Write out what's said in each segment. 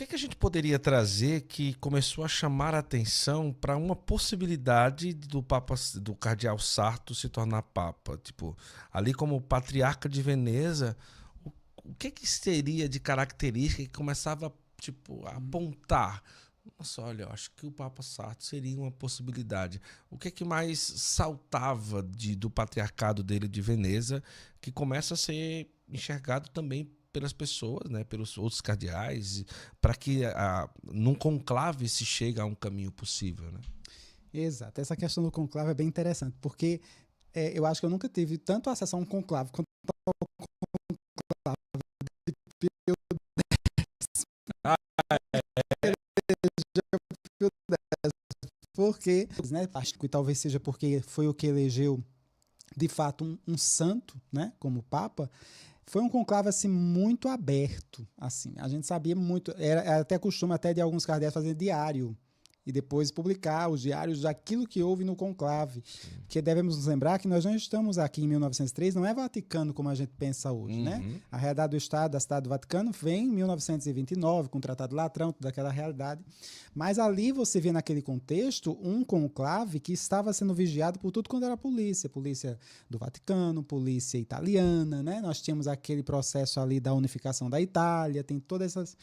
que é que a gente poderia trazer que começou a chamar a atenção para uma possibilidade do Papa, do Cardeal Sarto se tornar Papa? Tipo, ali como patriarca de Veneza, o, o que é que seria de característica que começava, tipo, a apontar? Nossa, olha, eu acho que o Papa Sarto seria uma possibilidade. O que é que mais saltava do patriarcado dele de Veneza, que começa a ser enxergado também pelas pessoas, né, pelos outros cardeais, para que num conclave se chegue a um caminho possível, né? Exato. Essa questão do conclave é bem interessante, porque eu acho que eu nunca tive tanto acesso a um conclave quanto ao conclave de Pio Ah, X, porque, né, acho que talvez seja porque foi o que elegeu de fato um santo, né, como papa. Foi um conclave assim muito aberto, assim. A gente sabia muito, era até costume até de alguns cardeais fazer diário e depois publicar os diários daquilo que houve no conclave. sim. Porque devemos nos lembrar que nós não estamos aqui em 1903, não é Vaticano como a gente pensa hoje, né? Uhum. A realidade do Estado, da cidade do Vaticano, vem em 1929, com o Tratado Latrão, toda aquela realidade. Mas ali você vê naquele contexto um conclave que estava sendo vigiado por tudo quanto era polícia. Polícia do Vaticano, polícia italiana, né? Nós tínhamos aquele processo ali da unificação da Itália, tem todas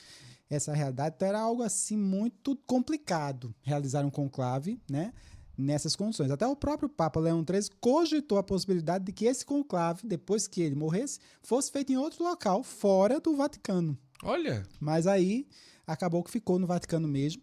essa realidade. Então era algo assim muito complicado realizar um conclave, né, nessas condições. Até o próprio Papa Leão XIII cogitou a possibilidade de que esse conclave, depois que ele morresse, fosse feito em outro local, fora do Vaticano. Olha, Mas aí acabou que ficou no Vaticano mesmo.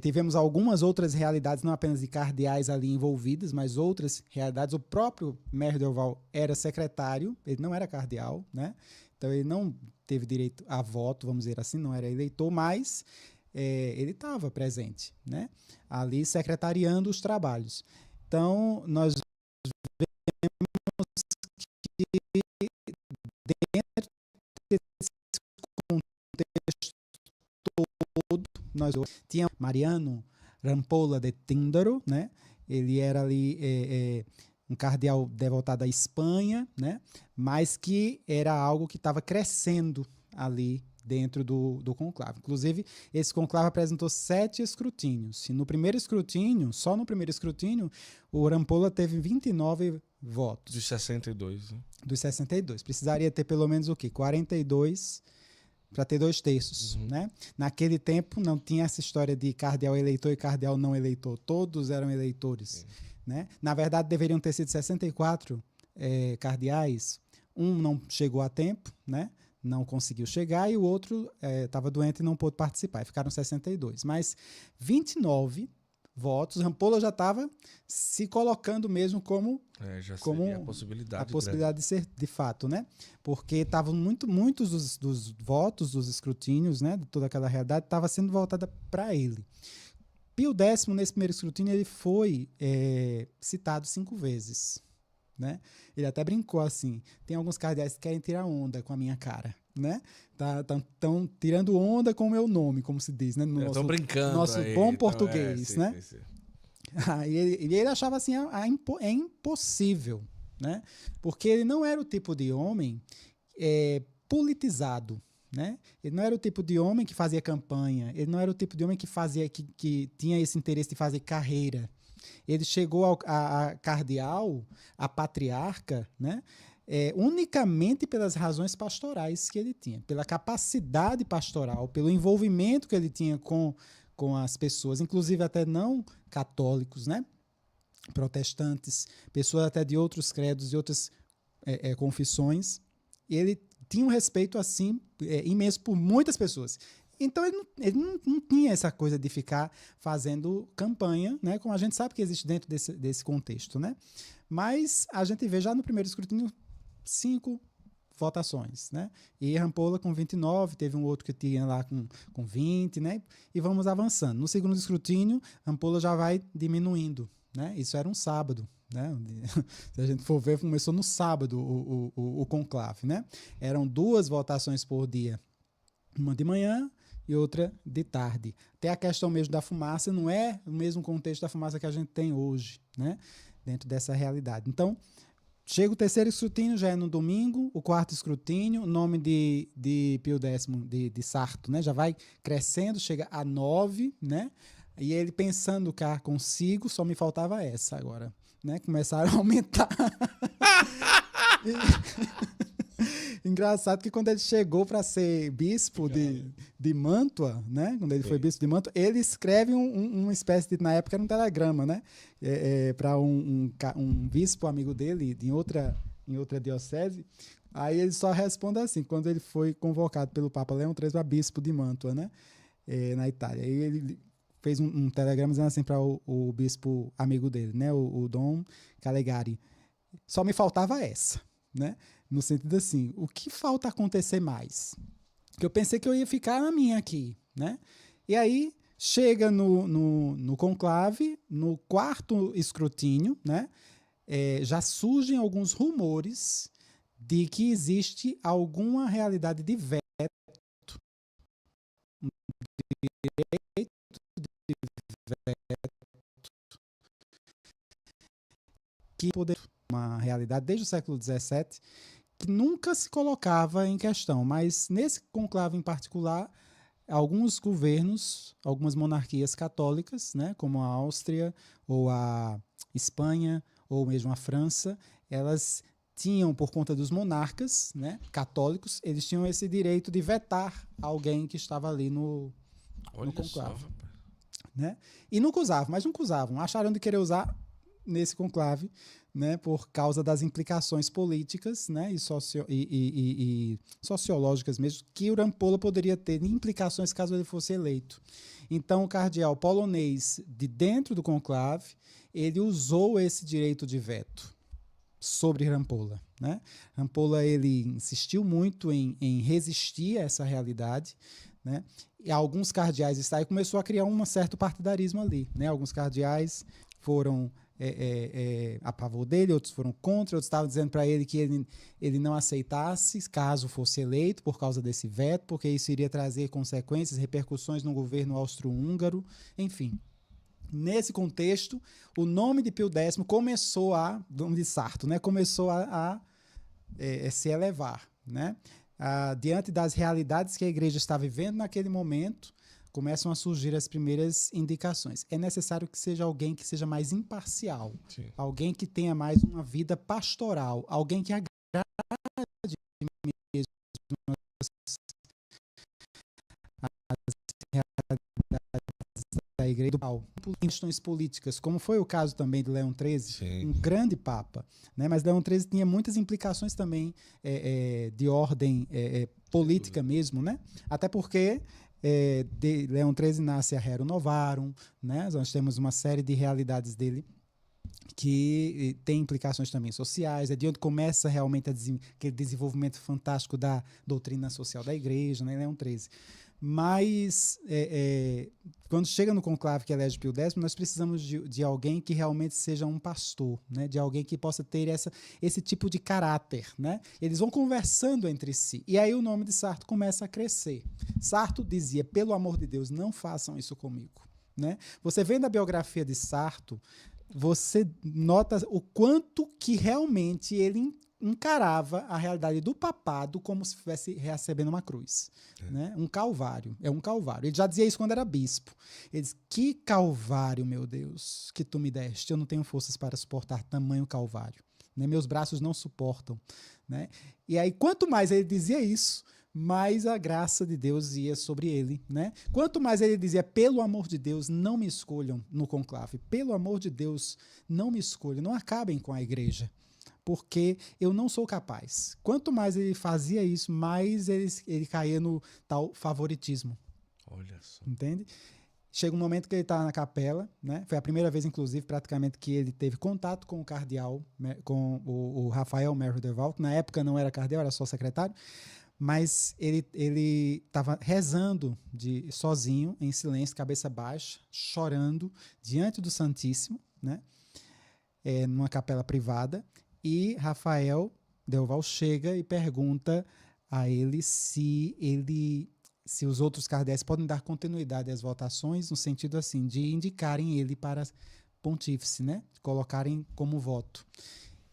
Tivemos algumas outras realidades, não apenas de cardeais ali envolvidas, mas outras realidades. O próprio Merdelval era secretário, ele não era cardeal, né? Então ele não teve direito a voto, vamos dizer assim, não era eleitor, mas ele estava presente, né? Ali secretariando os trabalhos. Então nós que dentro desse contexto todo, nós tinha Mariano Rampolla de Tindaro, né? Ele era ali um cardeal devotado à Espanha, né? Mas que era algo que estava crescendo ali dentro do conclave. Inclusive, esse conclave apresentou 7 escrutínios. E no primeiro escrutínio, só no primeiro escrutínio, o Rampolla teve 29 votos. de 62, né? Dos 62. Precisaria ter pelo menos o quê? 42 para ter 2/3, Uhum. né? Naquele tempo não tinha essa história de cardeal eleitor e cardeal não eleitor. Todos eram eleitores, né? Na verdade, deveriam ter sido 64 cardeais. Um não chegou a tempo, né? Não conseguiu chegar, e o outro estava doente e não pôde participar. E ficaram 62. Mas 29 votos, Rampolla já estava se colocando mesmo como Já seria a como a possibilidade grande. possibilidade de ser de fato, né? Porque estavam muitos dos votos, dos escrutínios, né, de toda aquela realidade, estava sendo voltada para ele. Pio X, nesse primeiro escrutínio, ele foi citado 5 vezes, né? Ele até brincou assim: tem alguns cardeais que querem tirar onda com a minha cara, né? Estão tirando onda com o meu nome, como se diz, né? No Estão brincando nosso bom aí. Então, português, sim, né? sim, sim. E ele achava assim, é impossível, né? Porque ele não era o tipo de homem politizado, né? Ele não era o tipo de homem que fazia campanha, ele não era o tipo de homem que tinha esse interesse de fazer carreira. Ele chegou a cardeal, a patriarca, né? Unicamente pelas razões pastorais que ele tinha, pela capacidade pastoral, pelo envolvimento que ele tinha com as pessoas, inclusive até não católicos, né? Protestantes, pessoas até de outros credos e outras confissões. Ele tinha um respeito assim imenso por muitas pessoas. Então ele não tinha essa coisa de ficar fazendo campanha, né? Como a gente sabe que existe dentro desse contexto, né? Mas a gente vê já no primeiro escrutínio 5 votações, né? E Rampolla com 29, teve um outro que tinha lá com 20, né? E vamos avançando. No segundo escrutínio, Rampolla já vai diminuindo, né? Isso era um sábado, né? Se a gente for ver, começou no sábado o conclave, né? Eram 2 votações por dia, uma de manhã e outra de tarde. Até a questão mesmo da fumaça não é o mesmo contexto da fumaça que a gente tem hoje, né? Dentro dessa realidade. Então, Chega o terceiro escrutínio, já é no domingo, o quarto escrutínio, o nome de Pio X, de Sarto, né? Já vai crescendo, chega a 9, né? E ele pensando cá consigo, só me faltava essa agora, né? Começaram a aumentar. Engraçado que quando ele chegou para ser bispo de Mantua, né? Quando ele foi bispo de Mantua, ele escreve uma espécie de, na época era um telegrama, né? Para um bispo amigo dele em outra diocese. Aí ele só responde assim, quando ele foi convocado pelo Papa Leão XIII para bispo de Mantua, né? Na Itália. Aí ele fez um telegrama dizendo assim para o bispo amigo dele, né? O Dom Calegari. Só me faltava essa, né? No sentido assim, o que falta acontecer mais? Que eu pensei que eu ia ficar na minha aqui, né? E aí chega no conclave, no quarto escrutínio, né? Já surgem alguns rumores de que existe alguma realidade de veto, um direito de veto, que poder uma realidade desde o século XVII que nunca se colocava em questão, mas nesse conclave em particular, alguns governos, algumas monarquias católicas, né, como a Áustria ou a Espanha ou mesmo a França, elas tinham, por conta dos monarcas, né, católicos, eles tinham esse direito de vetar alguém que estava ali no conclave. Né? E nunca usavam, mas nunca usavam. Acharam de querer usar nesse conclave, né, por causa das implicações políticas, né, e sociológicas mesmo, que o Rampolla poderia ter implicações caso ele fosse eleito. Então, o cardeal polonês, de dentro do conclave, ele usou esse direito de veto sobre Rampolla. Né? Rampolla ele insistiu muito em resistir a essa realidade, né? E alguns cardeais estavam, começou a criar um certo partidarismo ali. Né? Alguns cardeais foram a favor dele, outros foram contra, outros estavam dizendo para ele que ele não aceitasse caso fosse eleito por causa desse veto, porque isso iria trazer consequências, repercussões no governo austro-húngaro, enfim. Nesse contexto, o nome de Pio X começou nome de Sarto, né, começou a se elevar. Né? Diante das realidades que a igreja está vivendo naquele momento, começam a surgir as primeiras indicações. É necessário que seja alguém que seja mais imparcial, Sim. alguém que tenha mais uma vida pastoral, alguém que agrade mesmo as realidades da igreja, questões políticas, como foi o caso também de Leão XIII, Sim. um grande papa, né? Mas Leão XIII tinha muitas implicações também de ordem política mesmo, né? Até porque de Leão XIII nasce a Rerum Novarum, né? Nós temos uma série de realidades dele que tem implicações também sociais, é de onde começa realmente aquele desenvolvimento fantástico da doutrina social da igreja, né? Leão XIII. Mas quando chega no conclave que elege Pio X, nós precisamos de alguém que realmente seja um pastor, né? De alguém que possa ter esse tipo de caráter. Né? Eles vão conversando entre si. E aí o nome de Sarto começa a crescer. Sarto dizia, pelo amor de Deus, não façam isso comigo. Né? Você vê na biografia de Sarto, você nota o quanto que realmente ele encarava a realidade do papado como se estivesse recebendo uma cruz. Né? Um calvário. É um calvário. Ele já dizia isso quando era bispo. Ele diz, que calvário, meu Deus, que tu me deste. Eu não tenho forças para suportar tamanho calvário. Né? Meus braços não suportam. Né? E aí, quanto mais ele dizia isso, mais a graça de Deus ia sobre ele. Né? Quanto mais ele dizia, pelo amor de Deus, não me escolham no conclave. Pelo amor de Deus, não me escolham. Não acabem com a igreja. Porque eu não sou capaz. Quanto mais ele fazia isso, mais ele caía no tal favoritismo. Olha só. Entende? Chega um momento que ele está na capela, né? Foi a primeira vez, inclusive, praticamente, que ele teve contato com o cardeal, com o Rafael Merlo-Deval, que na época não era cardeal, era só secretário, mas ele estava rezando sozinho, em silêncio, cabeça baixa, chorando, diante do Santíssimo, né? Numa capela privada. E Rafael Delval chega e pergunta a ele se os outros cardeais podem dar continuidade às votações, no sentido assim, de indicarem ele para pontífice, né? Colocarem como voto.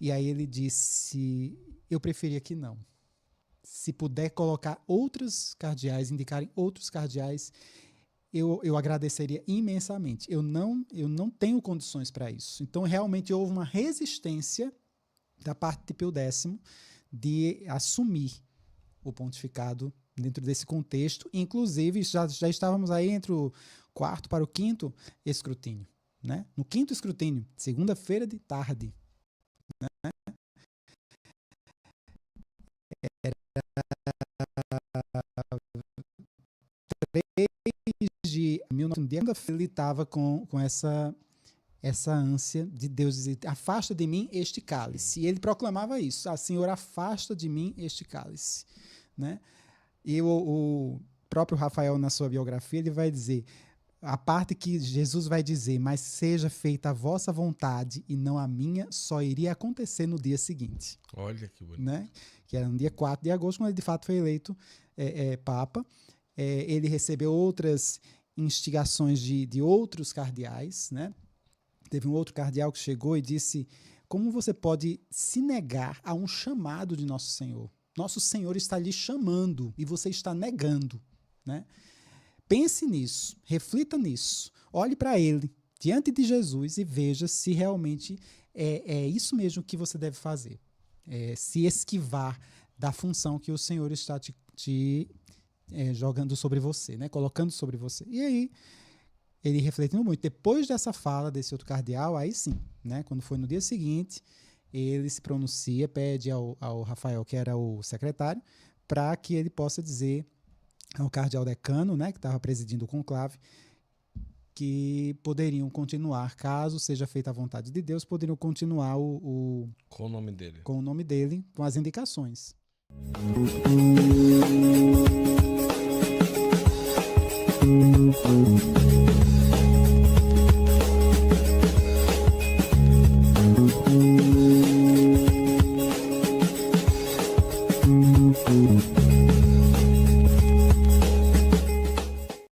E aí ele disse, eu preferia que não. Se puder colocar outros cardeais, indicarem outros cardeais, eu agradeceria imensamente. Eu não tenho condições para isso. Então, realmente, houve uma resistência da parte de Pio X de assumir o pontificado dentro desse contexto. Inclusive, já estávamos aí entre o quarto para o quinto escrutínio. Né? No quinto escrutínio, segunda-feira de tarde, né? Era 3 de 1900, ele estava com essa ânsia de Deus dizer, afasta de mim este cálice. E ele proclamava isso, Senhor, afasta de mim este cálice. Né? E o próprio Rafael, na sua biografia, ele vai dizer, a parte que Jesus vai dizer, mas seja feita a vossa vontade e não a minha, só iria acontecer no dia seguinte. Olha que bonito. Né? Que era no dia 4 de agosto, quando ele de fato foi eleito Papa. Ele recebeu outras instigações de outros cardeais. Né? Teve um outro cardeal que chegou e disse, como você pode se negar a um chamado de Nosso Senhor? Nosso Senhor está lhe chamando e você está negando. Né? Pense nisso, reflita nisso, olhe para ele, diante de Jesus e veja se realmente é isso mesmo que você deve fazer. Se esquivar da função que o Senhor está te jogando sobre você, né? Colocando sobre você. E aí, ele refletindo muito. Depois dessa fala desse outro cardeal, aí sim, né? Quando foi no dia seguinte, ele se pronuncia, pede ao Rafael, que era o secretário, para que ele possa dizer ao cardeal decano, né, que estava presidindo o conclave, que poderiam continuar, caso seja feita a vontade de Deus, poderiam continuar com o nome dele. Com o nome dele, com as indicações.